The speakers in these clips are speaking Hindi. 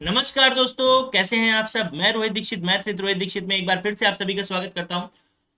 नमस्कार दोस्तों, कैसे हैं आप सब। मैं रोहित दीक्षित, मैथ विद रोहित दीक्षित में एक बार फिर से आप सभी का स्वागत करता हूं।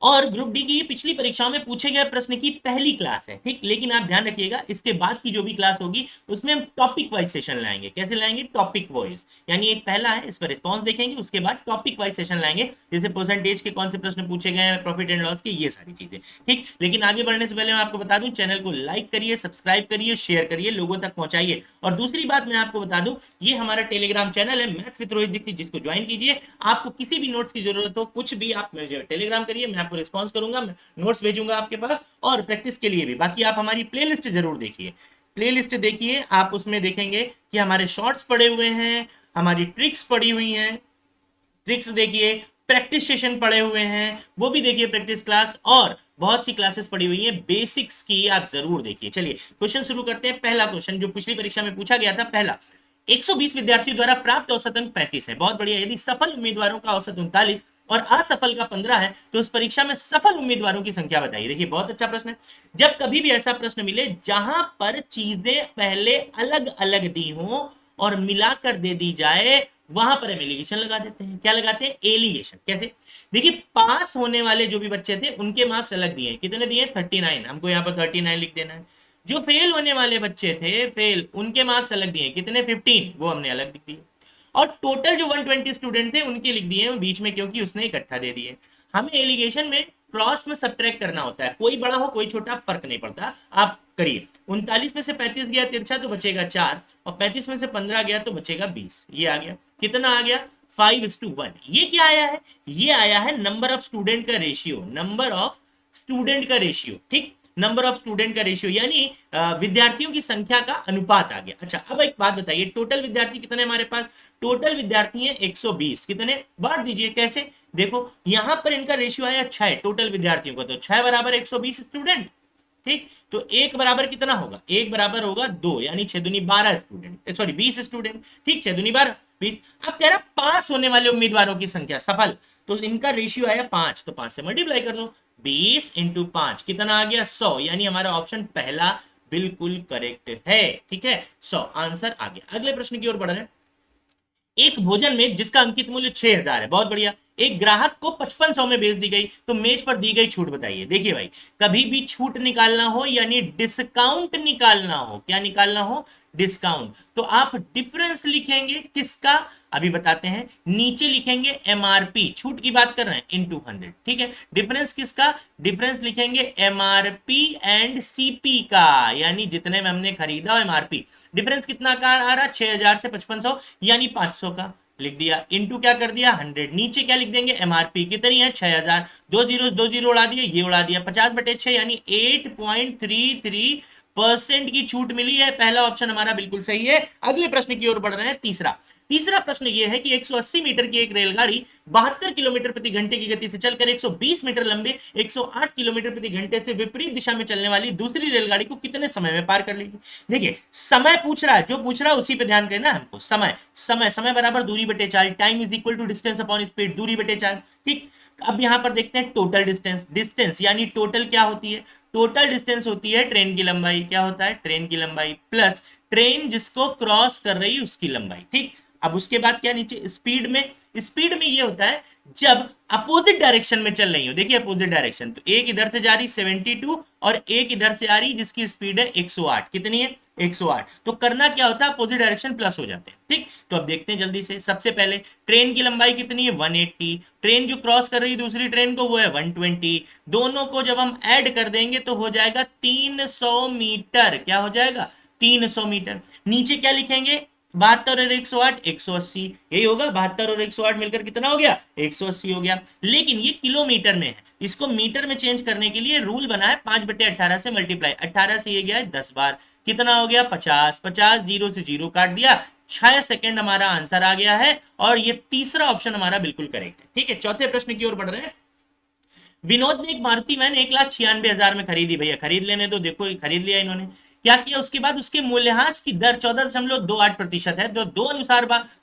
और ग्रुप डी की पिछली परीक्षाओं में पूछे गए प्रश्न की पहली क्लास है, ठीक। लेकिन आप ध्यान रखिएगा, इसके बाद की जो भी क्लास होगी उसमें हम टॉपिक वाइज सेशन लाएंगे। कैसे लाएंगे? टॉपिक वाइज, यानी एक पहला है, इस पर रिस्पॉन्स देखेंगे, उसके बाद टॉपिक वाइज सेशन लाएंगे, जैसे परसेंटेज के कौन से प्रश्न पूछे गए हैं, प्रॉफिट एंड लॉस के, ये सारी चीजें, ठीक। लेकिन आगे बढ़ने से पहले मैं आपको बता दूं, चैनल को लाइक करिए, सब्सक्राइब करिए, शेयर करिए, लोगों तक पहुंचाइए। और दूसरी बात मैं आपको बता दूं, ये हमारा टेलीग्राम चैनल है मैथ्स विद रोहित दीक्षित, जिसको ज्वाइन कीजिए। आपको किसी भी नोट्स की जरूरत हो, कुछ भी, आप मुझे टेलीग्राम करिए, मैं आपको रिस्पॉन्स करूंगा, नोट्स भेजूंगा आपके पास, और प्रैक्टिस के लिए भी। बाकी आप हमारी प्लेलिस्ट जरूर देखिए, प्लेलिस्ट देखिए, आप उसमें देखेंगे कि हमारे शॉर्ट्स पड़े हुए हैं, हमारी ट्रिक्स पड़ी हुई हैं, ट्रिक्स देखिए, प्रैक्टिस सेशन पड़े हुए हैं, वो भी देखिए, प्रैक्टिस क्लास, और बहुत सी क्लासेस पड़ी हुई हैं बेसिक्स की, आप जरूर देखिए। चलिए क्वेश्चन शुरू करते हैं। पहला क्वेश्चन जो पिछली परीक्षा में पूछा गया था, पहला, 120 विद्यार्थियों द्वारा प्राप्त औसत अंक 35 है। बहुत बढ़िया। यदि सफल उम्मीदवारों का औसत 39 और असफल का 15 है, तो उस परीक्षा में सफल उम्मीदवारों की संख्या बताइए। देखिए बहुत अच्छा प्रश्न है। जब कभी भी ऐसा प्रश्न मिले जहां पर चीजें पहले अलग अलग दी हो और मिलाकर दे दी जाए, वहां पर हम एलिगेशन लगा देते हैं। क्या लगाते हैं? एलिगेशन। कैसे? देखिए, पास होने वाले जो भी बच्चे थे उनके मार्क्स अलग दिए। कितने दिए? 39। हमको यहाँ पर 39 लिख देना है। जो फेल होने वाले बच्चे थे, फेल, उनके मार्क्स अलग दिए। कितने? 15। वो हमने अलग लिख दिए। और टोटल जो 120 स्टूडेंट थे उनके लिख दिए बीच में, क्योंकि उसने इकट्ठा दे दिए। हमें एलिगेशन में क्रॉस में सब्ट्रैक्ट करना होता है, कोई बड़ा हो कोई छोटा फर्क नहीं पड़ता। आप करिए, 39 में से 35 गया तिरछा तो बचेगा 4, और 35 में से 15 गया तो बचेगा 20। ये आ गया। कितना आ गया? 5:1। ये क्या आया है? ये आया है नंबर ऑफ स्टूडेंट का रेशियो, नंबर ऑफ स्टूडेंट का रेशियो, ठीक। नंबर ऑफ स्टूडेंट का रेशियो यानी विद्यार्थियों की संख्या का अनुपात आ गया। अच्छा, अब एक बात बताइए, टोटल विद्यार्थी कितने हमारे पास? टोटल विद्यार्थी है 120। कितने? बांट दीजिए। कैसे? देखो, यहां पर इनका रेशियो आया 6 टोटल विद्यार्थियों का, तो 6 बराबर 120 स्टूडेंट, ठीक। तो एक बराबर कितना होगा? एक बराबर होगा 2, यानी 6 दूनी 12 स्टूडेंट, सॉरी 20 स्टूडेंट, ठीक। 6 दूनी 12, 20। अब कह रहा पास होने वाले उम्मीदवारों की संख्या, सफल, तो इनका रेशियो आया 5, तो 5 से मल्टीप्लाई कर दो। 20 इंटू 5 कितना आ गया? 100, यानी हमारा ऑप्शन पहला बिल्कुल करेक्ट है, ठीक है। 100 आंसर आ गया। अगले प्रश्न की ओर बढ़ रहे हैं। एक भोजन में जिसका अंकित मूल्य 6000 है, बहुत बढ़िया, एक ग्राहक को 5500 में बेच दी गई, तो मेज पर दी गई छूट बताइए। देखिए भाई, कभी भी छूट निकालना हो यानी डिस्काउंट निकालना हो, क्या निकालना हो? डिस्काउंट। तो आप डिफरेंस लिखेंगे किसका? अभी बताते हैं। नीचे लिखेंगे एमआरपी, छूट की बात कर रहे हैं, इनटू 100, ठीक है। डिफरेंस किसका? डिफरेंस लिखेंगे एमआरपी एंड सीपी का, यानी जितने में हमने खरीदा एमआरपी। डिफरेंस कितना का आ रहा? 6000 से 5500, यानी 500 का लिख दिया, इनटू क्या कर दिया? 100। नीचे क्या लिख देंगे? एमआरपी कितनी है? 6000। दो जीरो उड़ा दिए, ये उड़ा दिया, 50/6 यानी 8.33% की छूट मिली है। पहला ऑप्शन हमारा बिल्कुल सही है। अगले प्रश्न की ओर बढ़ रहे हैं। तीसरा तीसरा प्रश्न यह है कि 180 मीटर की एक रेलगाड़ी 72 किलोमीटर प्रति घंटे की गति से चलकर 120 मीटर लंबे 108 किलोमीटर प्रति घंटे से विपरीत दिशा में चलने वाली दूसरी रेलगाड़ी को कितने समय में पार कर लेगी? देखिए, समय पूछ रहा है, जो पूछ रहा है उसी पे ध्यान करना है हमको। समय समय समय बराबर दूरी बटे चाल, time is equal to distance upon speed, दूरी बटे चाल, ठीक। अब यहां पर देखते हैं टोटल डिस्टेंस। डिस्टेंस यानी टोटल क्या होती है? टोटल डिस्टेंस होती है ट्रेन की लंबाई। क्या होता है? ट्रेन की लंबाई प्लस ट्रेन जिसको क्रॉस कर रही है उसकी लंबाई, ठीक। अब उसके बाद क्या? नीचे स्पीड में, स्पीड में ये होता है जब अपोजिट डायरेक्शन में चल रही हो। देखिए अपोजिट डायरेक्शन, तो एक इधर से जा रही 72 और एक इधर से आ रही जिसकी स्पीड है 108। कितनी है? 108। तो करना क्या होता है? अपोजिट डायरेक्शन प्लस हो जाते हैं, ठीक। तो अब देखते हैं जल्दी से। सबसे पहले ट्रेन की लंबाई कितनी है? 180। ट्रेन जो क्रॉस कर रही है दूसरी ट्रेन को वो है 120। दोनों को जब हम ऐड कर देंगे तो हो जाएगा 300 मीटर। क्या हो जाएगा? 300 मीटर। नीचे क्या लिखेंगे? 72 और 108, 180, यही होगा। 72 और 108 मिलकर कितना हो गया? 180 हो गया। लेकिन ये किलोमीटर में है, इसको मीटर में चेंज करने के लिए रूल बना है 5/18 से मल्टीप्लाई। 18 से ये गया है 10 बार, कितना हो गया? 50। 50, जीरो से जीरो काट दिया, 6 सेकंड हमारा आंसर आ गया है। और ये तीसरा ऑप्शन हमारा बिल्कुल करेक्ट है, ठीक है। चौथे प्रश्न की ओर बढ़ रहे हैं। विनोद ने एक मारुति वैन 1,96,000 में खरीदी। भैया खरीद लेने तो, देखो खरीद लिया इन्होंने। क्या किया उसके बाद? उसके मूल्यह्रास की दर 14.28% है, जो 2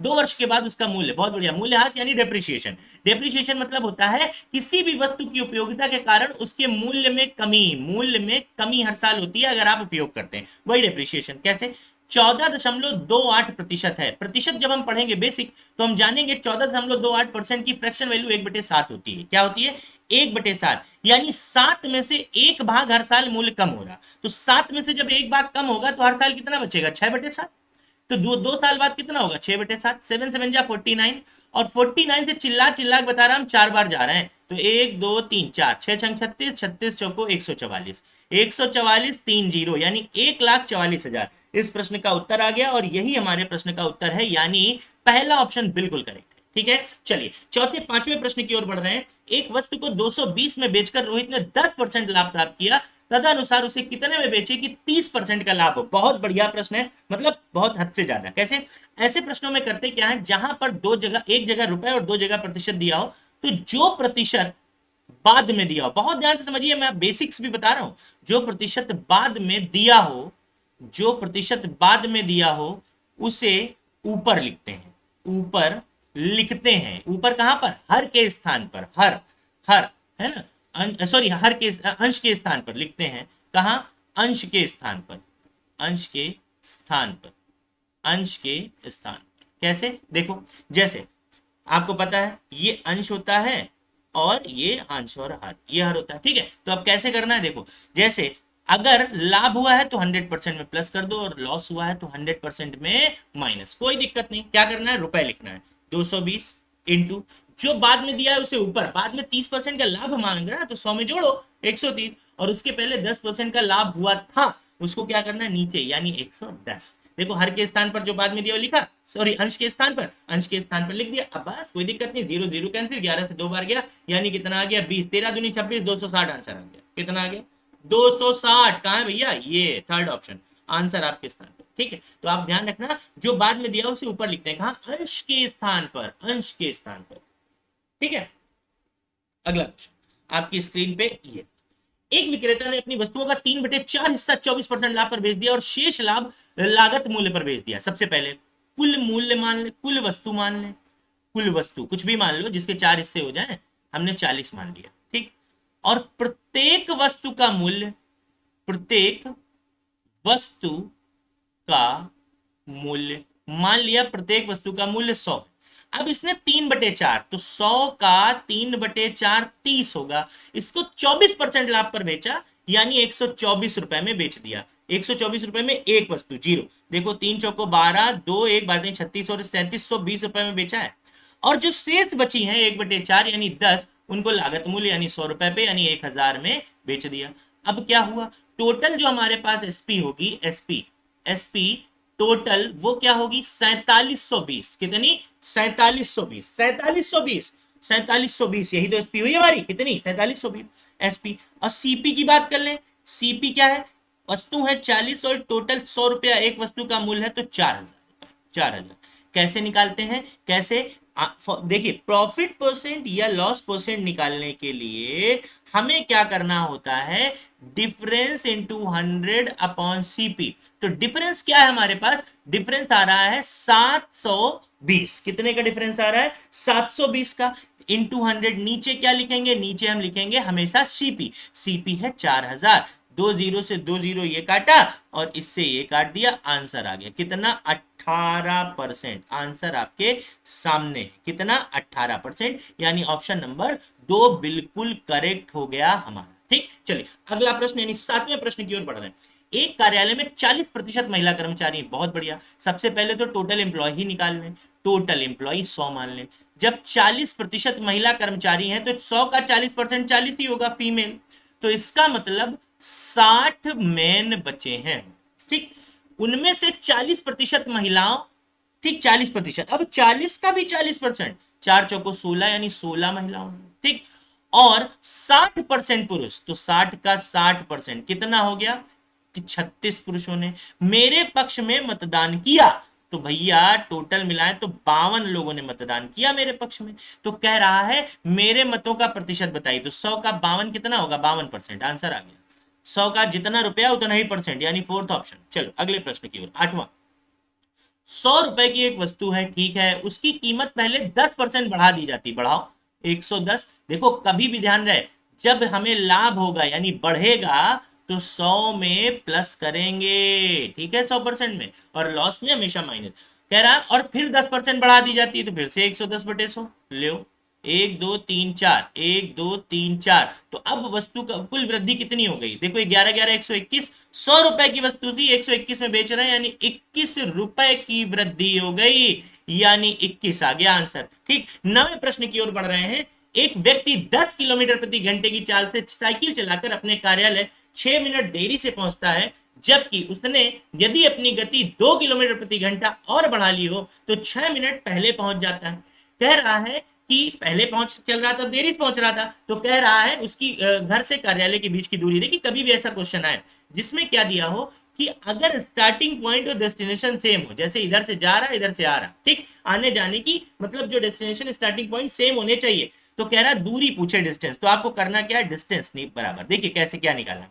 वर्ष के बाद उसका मूल्य, बहुत बढ़िया, मूल्यह्रास यानी डेप्रिसिएशन। डेप्रिसिएशन मतलब होता है किसी भी वस्तु की उपयोगिता के कारण उसके मूल्य में कमी, मूल्य में कमी हर साल होती है अगर आप उपयोग करते हैं, वही डेप्रिसिएशन। कैसे? 14.28% है। प्रतिशत जब हम पढ़ेंगे बेसिक तो हम जानेंगे 14.28% की फ्रैक्शन वैल्यू 1/7 होती है। क्या होती है? 1/7, यानी 7 में से एक भाग हर साल मूल्य कम हो रहा। तो 7 में से जब एक भाग कम होगा तो हर साल कितना बचेगा? 6/7। तो दो साल बाद कितना होगा? 6/7। 7 7 जा 49, और 49 से चिल्ला चिल्ला के बता रहा हम 4 बार जा रहे हैं, तो 1 2 3 4, 6 6 36, 36 चौको 144, 144 30, यानी 1,44,000 इस प्रश्न का उत्तर आ गया, और यही हमारे प्रश्न का उत्तर है, यानी पहला ऑप्शन बिल्कुल करेक्ट है। ठीक है, चलिए चौथे पांचवें प्रश्न की ओर बढ़ रहे हैं। एक वस्तु को 220 में बेचकर रोहित ने 10% लाभ प्राप्त किया, तदनुसार उसे कितने में बेचे कि 30% का लाभ हो? बहुत बढ़िया प्रश्न है, मतलब बहुत हद से ज्यादा। कैसे? ऐसे प्रश्नों में करते क्या है, जहां पर दो जगह, एक जगह रुपए और दो जगह प्रतिशत दिया हो, तो जो प्रतिशत बाद में दिया हो, बहुत ध्यान से समझिए, मैं बेसिक्स भी बता रहा हूं, जो प्रतिशत बाद में दिया हो, जो प्रतिशत बाद में दिया हो उसे ऊपर लिखते हैं। ऊपर लिखते हैं, ऊपर कहां पर? हर के स्थान पर, हर, हर है ना, सॉरी, हर के अंश के स्थान पर लिखते हैं। कहां? अंश के स्थान पर, अंश के स्थान पर, अंश के स्थान पर। कैसे? देखो, जैसे आपको पता है ये अंश होता है और ये अंश और हर, ये हर होता है। ठीक है, तो अब कैसे करना है? देखो, जैसे अगर लाभ हुआ है तो 100% में प्लस कर दो, और लॉस हुआ है तो 100% में माइनस। कोई दिक्कत नहीं, क्या करना है? रुपए लिखना है। 220 इंटू जो बाद में दिया है उसे ऊपर, बाद में 30% का लाभ मांग रहा है तो 100 में जोड़ो 130, और उसके पहले 10% का लाभ हुआ था उसको क्या करना है? नीचे, यानी 110। देखो, हर के स्थान पर जो बाद में दिया वो लिखा, सॉरी, अंश के स्थान पर, अंश के स्थान पर लिख दिया। अब बस कोई दिक्कत नहीं, 0 0 कैंसिल, 11 से 2 बार गया, यानी कितना आ गया? 20, 13 दूनी 26, 260 आंसर आ गया। कितना आ गया? 260। कहां है भैया? ये थर्ड ऑप्शन आंसर आपके स्थान पर। ठीक है, तो आप ध्यान रखना, जो बाद में दिया उसे ऊपर लिखते हैं। कहां? अंश के स्थान पर, अंश के स्थान पर। ठीक है, अगला क्वेश्चन आपकी स्क्रीन पे ये। एक विक्रेता ने अपनी वस्तुओं का 3/4 हिस्सा 24% लाभ पर बेच दिया और शेष लाभ लागत मूल्य पर बेच दिया। सबसे पहले कुल मूल्य मान ले, कुल वस्तु मान ले, कुल वस्तु कुछ भी मान लो जिसके 4 हिस्से हो जाए, हमने 40 मान लिया। ठीक, और प्रत्येक वस्तु का मूल्य, प्रत्येक वस्तु का मूल्य मान लिया, प्रत्येक वस्तु का मूल्य 100। अब इसने 3/4, तो 100 का 3/4 30 होगा। इसको 24% लाभ पर बेचा, यानी 124 रुपए में बेच दिया। 124 रुपए में एक वस्तु, जीरो। देखो, 3 चौको 12, 2 1 12 36 और 3720 रुपए में बेचा है। और जो शेष बची हैं 1/4 यानी 10, उनको लागत मूल्य यानी 100 रुपए पे, यानी 1000 में बेच दिया। अब क्या हुआ? टोटल जो हमारे पास एसपी होगी, एसपी, एसपी टोटल वो क्या होगी? 4720। कितनी? 4720, 4720, 4720, यही तो एसपी हुई हमारी। कितनी? 4720 एसपी। और सीपी की बात कर लें, सीपी क्या है? वस्तु है 40 और टोटल 100 रुपया एक वस्तु का मूल्य है, तो 4000, 4000। कैसे निकालते हैं? कैसे? देखिए, प्रॉफिट परसेंट या लॉस परसेंट निकालने के लिए हमें क्या करना होता है? Difference into 100 upon CP. तो डिफरेंस क्या है हमारे पास? डिफरेंस आ रहा है 720। कितने का डिफरेंस आ रहा है? 720 का। इंटू 100, नीचे क्या लिखेंगे? नीचे हम लिखेंगे हमेशा सीपी। सीपी है 4000, 2 0 से 2 0 ये काटा और इससे ये काट दिया, आंसर आ गया। कितना? 18%। आंसर आपके सामने है। कितना? 18%, यानी ऑप्शन नंबर 2 बिल्कुल करेक्ट हो गया हमारा। ठीक, चलिए अगला प्रश्न, यानी 7वें प्रश्न की ओर बढ़ रहे हैं। एक कार्यालय में 40% महिला कर्मचारी, बहुत बढ़िया। सबसे पहले तो टोटल एम्प्लॉय ही निकाल लें। टोटल एम्प्लॉय 100 मान लें। जब 40% महिला कर्मचारी हैं तो 100 का 40% 40 ही होगा, फीमेल। तो इसका मतलब 60 मेन बचे हैं। ठीक, उनमें से 40% महिलाओं, ठीक, 40%। अब 40 का भी 40%, 4 चौको 16, यानी 16 महिलाओं। ठीक, और 60% पुरुष, तो 60 का 60% कितना हो गया? कि 36 पुरुषों ने मेरे पक्ष में मतदान किया। तो भैया टोटल मिलाएं तो 52 लोगों ने मतदान किया मेरे पक्ष में। तो कह रहा है मेरे मतों का प्रतिशत बताइए। तो 100 का 52 कितना होगा? 52%। आंसर आ गया। 100 का जितना रुपया उतना ही परसेंट, यानी फोर्थ ऑप्शन। चलो अगले प्रश्न की ओर, 8वां। 100 रुपए की एक वस्तु है, ठीक है, उसकी कीमत पहले 10% बढ़ा दी जाती। बढ़ाओ 110। देखो, कभी भी ध्यान रहे, जब हमें लाभ होगा यानी बढ़ेगा तो 100 में प्लस करेंगे, ठीक है, 100% में, और लॉस में हमेशा माइनस। कह रहा और फिर 10% बढ़ा दी जाती है तो फिर से 110/100 लो, 1 2 3 4, 1 2 3 4। तो अब वस्तु का कुल वृद्धि कितनी हो गई, देखो 11 11 121, 100 रुपए की वस्तु थी 121 में बेच रहे हैं, यानी 21 रुपए की वृद्धि हो गई, यानी 21 आ गया आंसर। ठीक, नवे प्रश्न की ओर बढ़ रहे हैं। एक व्यक्ति 10 किलोमीटर प्रति घंटे की चाल से साइकिल चलाकर अपने कार्यालय 6 मिनट देरी से पहुंचता है, जबकि उसने यदि अपनी गति 2 किलोमीटर प्रति घंटा और बढ़ा ली हो तो 6 मिनट पहले पहुंच जाता है। कह रहा है कि पहले पहुंच चल रहा था, देरी से पहुंच रहा था, तो कह रहा है उसकी घर से कार्यालय के बीच की दूरी। देखिए कभी भी ऐसा क्वेश्चन आए जिसमें क्या दिया हो कि अगर स्टार्टिंग पॉइंट और डेस्टिनेशन सेम हो, जैसे इधर से जा रहा इधर से आ रहा, ठीक, आने जाने की मतलब जो डेस्टिनेशन स्टार्टिंग पॉइंट सेम होने चाहिए, तो कह रहा है दूरी पूछे डिस्टेंस, तो आपको करना क्या है, डिस्टेंस नहीं बराबर। देखिए कैसे क्या निकालना,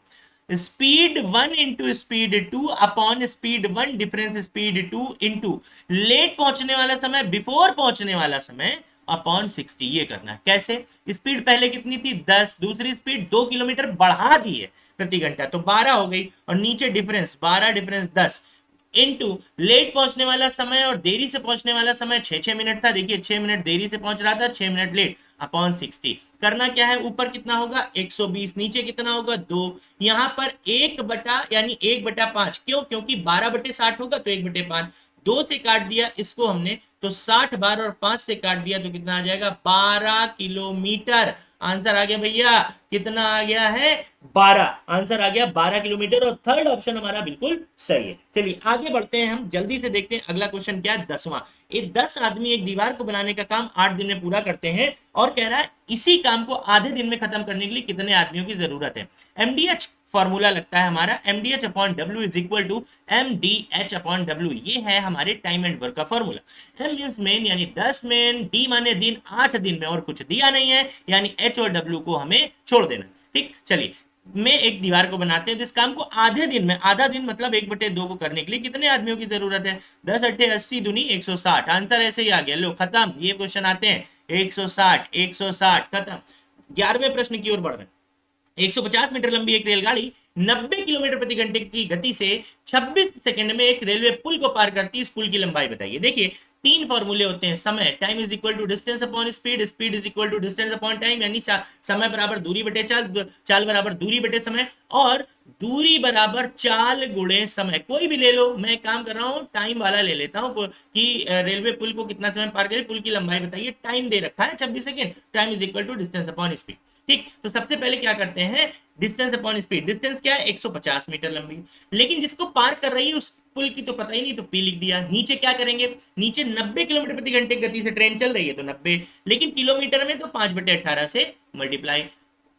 speed 1 into speed 2 upon speed 1 difference speed 2 into late पहुंचने वाला समय बिफोर पहुंचने वाला समय अपॉन 60। ये करना है कैसे, स्पीड पहले कितनी थी 10, दूसरी स्पीड 2 किलोमीटर बढ़ा दी है प्रति घंटा तो 12 हो गई, और नीचे डिफरेंस 12 डिफरेंस 10 इनटू लेट पहुंचने वाला समय और देरी से पहुंचने वाला समय 6 मिनट था, देखिए 6 मिनट देरी से पहुंच रहा था, 6 मिनट लेट, अपॉन 60। करना क्या है, ऊपर कितना होगा 120, नीचे कितना होगा 2, यहां पर 1 बटा यानी 1/5, क्यों, क्योंकि 12/60 होगा तो 1/5, 2 से काट दिया इसको हमने तो 60 बार और 5 से काट दिया तो कितना आ जाएगा 12 किलोमीटर। आंसर आ गया भैया, कितना आ गया है 12, आंसर आ गया 12 किलोमीटर, और थर्ड ऑप्शन हमारा बिल्कुल सही है। चलिए आगे बढ़ते हैं, हम जल्दी से देखते हैं अगला क्वेश्चन क्या है, 10वां। ये 10 आदमी एक दीवार को बनाने का काम 8 दिन में पूरा करते हैं, और कह रहा है इसी काम को आधे दिन में खत्म करने के लिए कितने आदमियों की जरूरत है। एमडीएच फॉर्मूला लगता है हमारा, MDH upon W is equal to MDH upon W, ये है हमारे टाइम एंड वर्क का फॉर्मूला। एम मींस मेन यानी 10 मेन, डी माने दिन, 8 दिन में और कुछ दिया नहीं है, यानी एच और डब्ल्यू को हमें छोड़ देना। ठीक, चलिए में एक दीवार को बनाते हैं, इस काम को आधे दिन में, आधा दिन मतलब 1/2 को करने के लिए कितने आदमियों की जरूरत है, 10 8 80 दूनी 160, आंसर ऐसे ही आ गया, लो खत्म, ये क्वेश्चन आते हैं 160 160 खत्म। 11वें प्रश्न की ओर बढ़ रहे हैं। 150 मीटर लंबी एक रेलगाड़ी 90 किलोमीटर प्रति घंटे की गति से 26 सेकंड में एक रेलवे पुल को पार करती है, इस पुल की लंबाई बताइए। देखिए 3 फॉर्मूले होते हैं, समय, time is equal to distance upon speed, speed is equal to distance upon time, यानी समय बराबर दूरी बटे चाल, चाल बराबर दूरी बटे समय, और दूरी बराबर चाल गुणे समय। कोई भी ले लो, मैं काम कर रहा हूं टाइम वाला ले लेता हूं कि रेलवे पुल को कितना समय पार करे, पुल की लंबाई बताइए, टाइम दे रखा है 26 second, time is equal to distance upon speed. ठीक, तो सबसे पहले क्या करते हैं, डिस्टेंस अपॉन स्पीड, डिस्टेंस क्या है 150 मीटर लंबी, लेकिन जिसको पार कर रही है उस पुल की तो पता ही नहीं, तो पी लिख दिया। नीचे क्या करेंगे, नीचे 90 किलोमीटर प्रति घंटे की गति से ट्रेन चल रही है तो 90, लेकिन किलोमीटर में तो 5/18 से मल्टीप्लाई,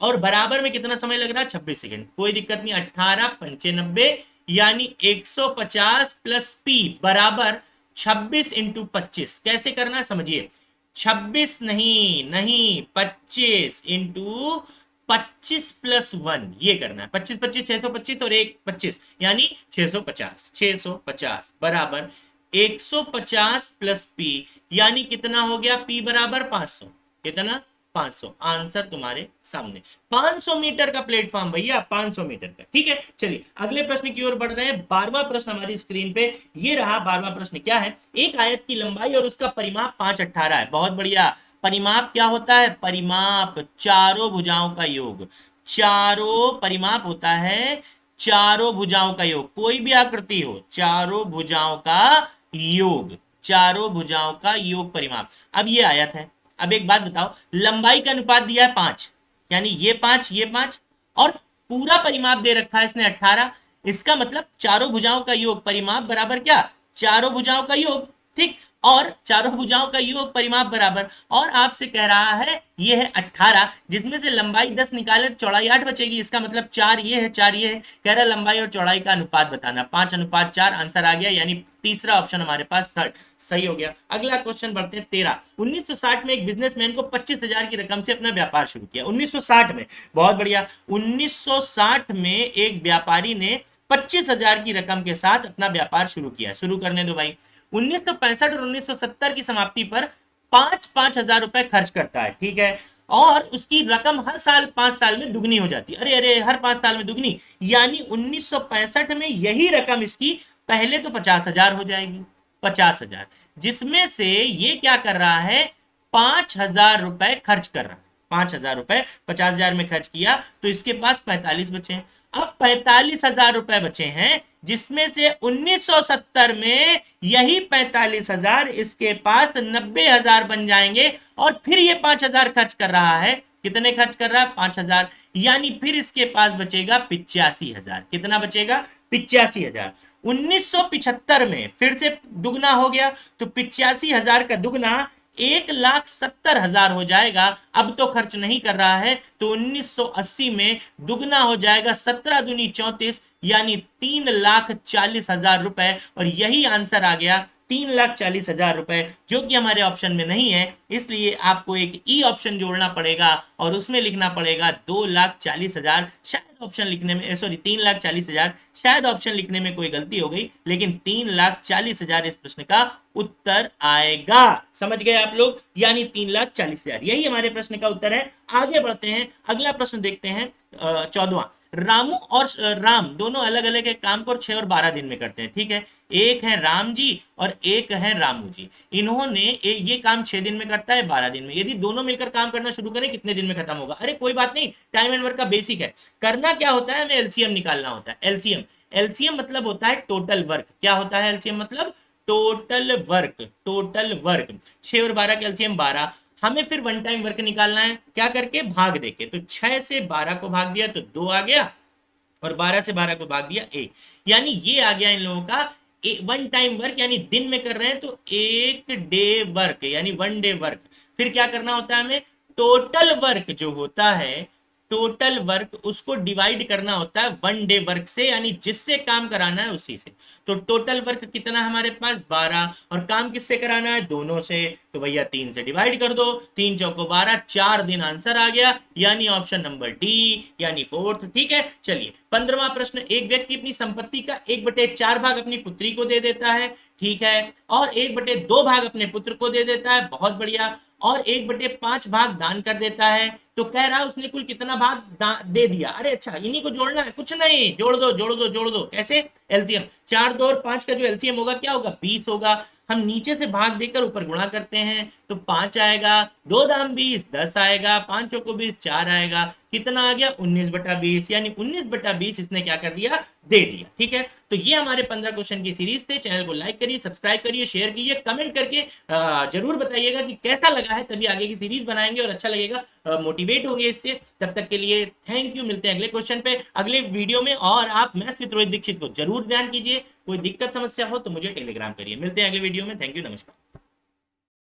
और बराबर में कितना समय लग रहा है 26 सेकंड, कोई दिक्कत नहीं, 18 पंचे 90, यानी 150 प्लस पी बराबर 26 इंटू 25। कैसे करना है समझिए, 26 नहीं नहीं 25 इंटू 25 प्लस 1, ये करना है, 25 25 625 और 1 25, यानी 650, 650 बराबर 150 प्लस पी, यानी कितना हो गया, पी बराबर 500, कितना 500, आंसर तुम्हारे सामने। 500 मीटर का प्लेटफॉर्म भैया, 500 मीटर का। ठीक है, चलिए अगले प्रश्न की ओर बढ़ रहे हैं। 12वां प्रश्न हमारी स्क्रीन पे ये रहा। 12वां प्रश्न क्या है, एक आयत की लंबाई और उसका परिमाप 5/18 है। बहुत बढ़िया, परिमाप क्या होता है, परिमाप चारों भुजाओं का योग, चारों परिमाप होता है चारों भुजाओं का योग, कोई भी आकृति हो चारों भुजाओं का योग, चारों भुजाओं का योग परिमाप। अब ये आयत है, अब एक बात बताओ, लंबाई का अनुपात दिया है 5, यानी ये 5 ये 5, और पूरा परिमाप दे रखा है इसने 18, इसका मतलब चारों भुजाओं का योग परिमाप बराबर क्या, चारों भुजाओं का योग। ठीक, और चारों भुजाओं का योग परिमाप बराबर, और आपसे कह रहा है ये है 18, जिसमें से लंबाई 10 निकाले तो चौड़ाई 8 बचेगी, इसका मतलब 4 ये है 4 ये है। कह रहा है लंबाई और चौड़ाई का अनुपात बताना, 5:4, आंसर आ गया, यानी तीसरा ऑप्शन हमारे पास थर्ड सही हो गया। अगला क्वेश्चन बढ़ते हैं 13। 1960 में एक बिजनेसमैन को 25,000 की रकम से अपना व्यापार शुरू किया। 1960 में, बहुत बढ़िया, 1960 में एक व्यापारी ने 25,000 की रकम के साथ अपना व्यापार शुरू किया। शुरू करने दो भाई। 1965 और 1970 की समाप्ति पर 5-5 हजार रुपए खर्च करता है। ठीक है, और उसकी रकम हर साल 5 साल में दुगनी हो जाती है। अरे अरे, हर 5 साल में दुगनी, यानी 1965 में यही रकम इसकी पहले तो 50,000 हो जाएगी, 50,000, जिसमें से ये क्या कर रहा है, 5,000 रुपए खर्च कर रहा है। 5,000 रुपए 50,000 में खर्च किया तो इसके पास 45 बचे हैं। अब 45,000 रुपए बचे हैं, जिसमें से 1970 में यही 45,000 इसके पास 90,000 बन जाएंगे, और फिर ये 5,000 खर्च कर रहा है। कितने खर्च कर रहा है, 5,000, यानी फिर इसके पास बचेगा 85,000। कितना बचेगा, 85,000। 1975 में फिर से दुगना हो गया, तो 85,000 का दुगना 1,70,000 हो जाएगा। अब तो खर्च नहीं कर रहा है, तो 1980 में दुगना हो जाएगा, 17 दूनी 34, यानी 3,40,000 रुपए। और यही आंसर आ गया, 3,40,000 रुपए, जो कि हमारे ऑप्शन में नहीं है। इसलिए आपको एक ई ऑप्शन जोड़ना पड़ेगा और उसमें लिखना पड़ेगा 2,40,000। शायद ऑप्शन लिखने में, सॉरी, 3,40,000, शायद ऑप्शन लिखने में कोई गलती हो गई, लेकिन 3,40,000 इस प्रश्न का उत्तर आएगा। समझ गए आप लोग, यानी 3,40,000 यही हमारे प्रश्न का उत्तर है। आगे बढ़ते हैं, अगला प्रश्न देखते हैं, 14वां। रामू और राम दोनों अलग अलग एक काम को 6 और 12 दिन में करते हैं, ठीक है। एक है राम जी और एक है रामू जी। इन्होंने ये काम 6 दिन में करता है, 12 दिन में। यदि दोनों मिलकर काम करना शुरू करें, कितने दिन में खत्म होगा? अरे कोई बात नहीं, टाइम एंड वर्क का बेसिक है। करना क्या होता है, हमें एलसीएम निकालना होता है। एलसीएम, एलसीएम मतलब होता है टोटल वर्क। क्या होता है एलसीएम मतलब? Total work. टोटल वर्क, 6 और 12 का एलसीएम 12। हमें फिर वन टाइम वर्क निकालना है, क्या करके? भाग देके। तो 6 से 12 को भाग दिया तो 2 आ गया, और 12 से 12 को भाग दिया 1, यानी ये आ गया इन लोगों का वन टाइम वर्क, यानी दिन में कर रहे हैं तो 1 डे वर्क, यानी 1 डे वर्क। फिर क्या करना होता है हमें? टोटल वर्क जो होता है, टोटल वर्क, उसको डिवाइड करना होता है 1 डे वर्क से, यानी जिससे काम कराना है उसी से। तो टोटल वर्क कितना हमारे पास? 12, और काम किससे कराना है? दोनों से। तो भैया 3 से डिवाइड कर दो, 3 चौको 12, 4 दिन आंसर आ गया, यानी ऑप्शन नंबर डी, यानी 4th। ठीक है, चलिए 15वां प्रश्न। एक व्यक्ति अपनी संपत्ति का 1/4 भाग अपनी पुत्री को दे देता है, ठीक है, और 1/2 भाग अपने पुत्र को दे देता है, बहुत बढ़िया, और 1/5 भाग दान कर देता है। तो कह रहा है उसने कुल कितना भाग दे दिया। अरे अच्छा, इन्हीं को जोड़ना है, कुछ नहीं, जोड़ दो जोड़ दो जोड़ दो। कैसे? एलसीएम, 4, 2 और 5 का जो एलसीएम होगा क्या होगा? 20 होगा। हम नीचे से भाग देकर ऊपर गुणा करते हैं, तो 5 आएगा, 2 दाम 20, 10 आएगा, 5 चौको 20, 4 आएगा। कितना आ गया? 19/20, यानी 19/20 इसने क्या कर दिया? दे दिया। ठीक है, तो ये हमारे 15 क्वेश्चन की सीरीज थे। चैनल को लाइक करिए, सब्सक्राइब करिए, शेयर कीजिए, कमेंट करके जरूर बताइएगा कि कैसा लगा है, तभी आगे की सीरीज बनाएंगे और अच्छा लगेगा, मोटिवेट होंगे इससे। तब तक के लिए थैंक यू, मिलते हैं अगले क्वेश्चन पे, अगले वीडियो में। और आप मैथ्स विद रोहित दीक्षित को जरूर ध्यान कीजिए। कोई दिक्कत समस्या हो तो मुझे टेलीग्राम करिए। मिलते हैं अगले वीडियो में। थैंक यू, नमस्कार।